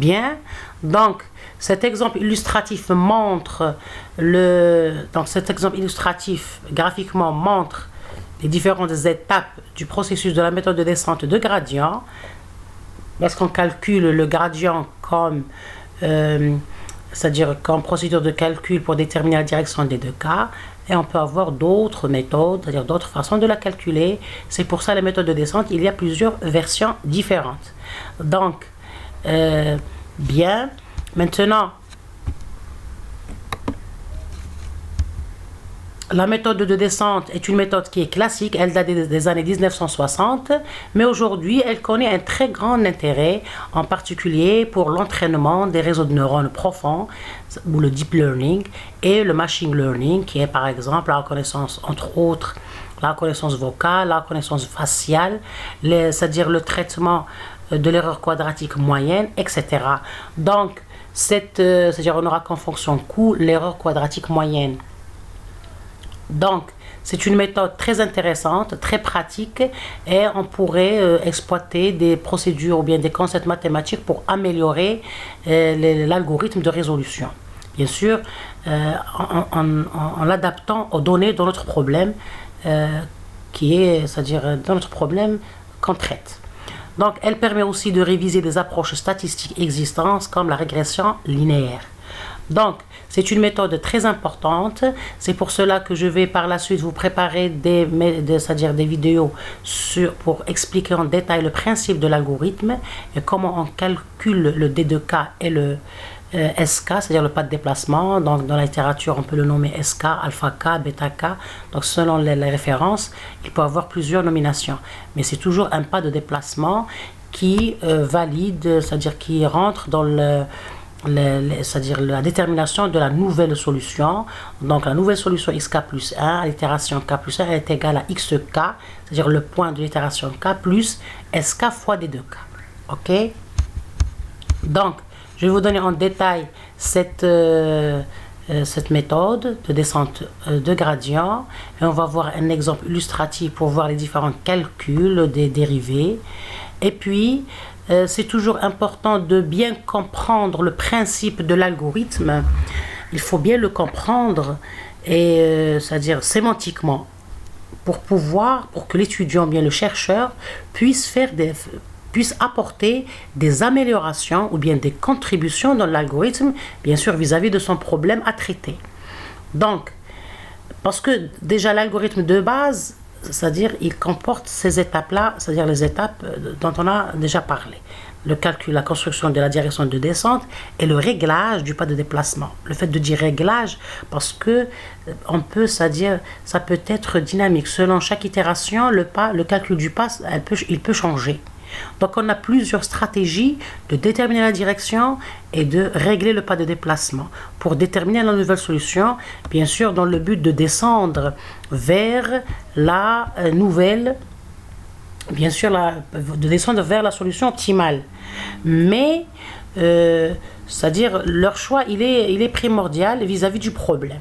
Bien, donc cet exemple illustratif montre graphiquement montre les différentes étapes du processus de la méthode de descente de gradient. Lorsqu'on calcule le gradient comme c'est-à-dire comme procédure de calcul pour déterminer la direction des deux cas, et on peut avoir d'autres méthodes, c'est-à-dire d'autres façons de la calculer. C'est pour ça les méthodes de descente, il y a plusieurs versions différentes. Donc, bien, maintenant, la méthode de descente est une méthode qui est classique, elle date des années 1960, mais aujourd'hui elle connaît un très grand intérêt, en particulier pour l'entraînement des réseaux de neurones profonds, ou le deep learning, et le machine learning, qui est par exemple la reconnaissance, entre autres, la reconnaissance vocale, la reconnaissance faciale, c'est-à-dire le traitement de l'erreur quadratique moyenne, etc. Donc, c'est-à-dire on aura comme fonction coût l'erreur quadratique moyenne. Donc, c'est une méthode très intéressante, très pratique, et on pourrait exploiter des procédures ou bien des concepts mathématiques pour améliorer l'algorithme de résolution. Bien sûr, en l'adaptant aux données de notre problème, c'est-à-dire dans notre problème qu'on traite. Donc, elle permet aussi de réviser des approches statistiques existantes comme la régression linéaire. Donc, c'est une méthode très importante. C'est pour cela que je vais par la suite vous préparer c'est-à-dire des vidéos pour expliquer en détail le principe de l'algorithme et comment on calcule le D2K et le SK, c'est-à-dire le pas de déplacement. Donc, dans la littérature, on peut le nommer SK, alpha K, bêta K. Donc, selon les références, il peut avoir plusieurs nominations. Mais c'est toujours un pas de déplacement qui valide, c'est-à-dire qui rentre dans c'est-à-dire la détermination de la nouvelle solution. Donc la nouvelle solution xk plus 1, l'itération k plus 1 est égale à xk, c'est-à-dire le point de l'itération k plus sk fois d2k. Ok? Donc, je vais vous donner en détail cette méthode de descente de gradient, et on va voir un exemple illustratif pour voir les différents calculs des dérivés. Et puis, c'est toujours important de bien comprendre le principe de l'algorithme. Il faut bien le comprendre, c'est-à-dire sémantiquement, pour que l'étudiant, bien le chercheur, puisse apporter des améliorations ou bien des contributions dans l'algorithme, bien sûr vis-à-vis de son problème à traiter. Donc, parce que déjà l'algorithme de base, c'est-à-dire il comporte ces étapes-là, c'est-à-dire les étapes dont on a déjà parlé. Le calcul, la construction de la direction de descente et le réglage du pas de déplacement. Le fait de dire réglage, parce que c'est-à-dire, ça peut être dynamique. Selon chaque itération, le calcul du pas, il peut changer. Donc, on a plusieurs stratégies de déterminer la direction et de régler le pas de déplacement pour déterminer la nouvelle solution, bien sûr, dans le but de descendre vers la nouvelle, bien sûr, de descendre vers la solution optimale. Mais, c'est-à-dire, leur choix, il est primordial vis-à-vis du problème.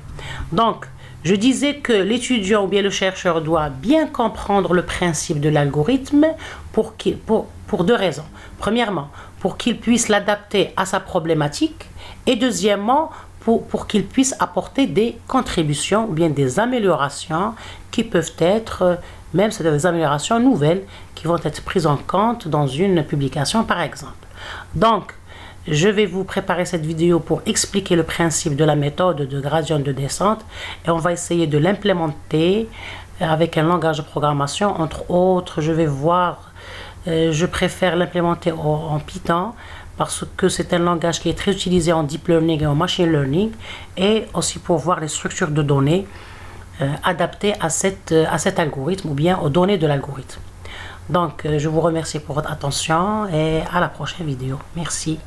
Donc, je disais que l'étudiant ou bien le chercheur doit bien comprendre le principe de l'algorithme pour deux raisons. Premièrement, pour qu'il puisse l'adapter à sa problématique, et deuxièmement, pour qu'il puisse apporter des contributions ou bien des améliorations qui peuvent être, même c'est des améliorations nouvelles qui vont être prises en compte dans une publication par exemple. Donc, je vais vous préparer cette vidéo pour expliquer le principe de la méthode de gradient de descente, et on va essayer de l'implémenter avec un langage de programmation. Entre autres, je préfère l'implémenter en Python parce que c'est un langage qui est très utilisé en deep learning et en machine learning, et aussi pour voir les structures de données adaptées à cet algorithme ou bien aux données de l'algorithme. Donc, je vous remercie pour votre attention et à la prochaine vidéo. Merci.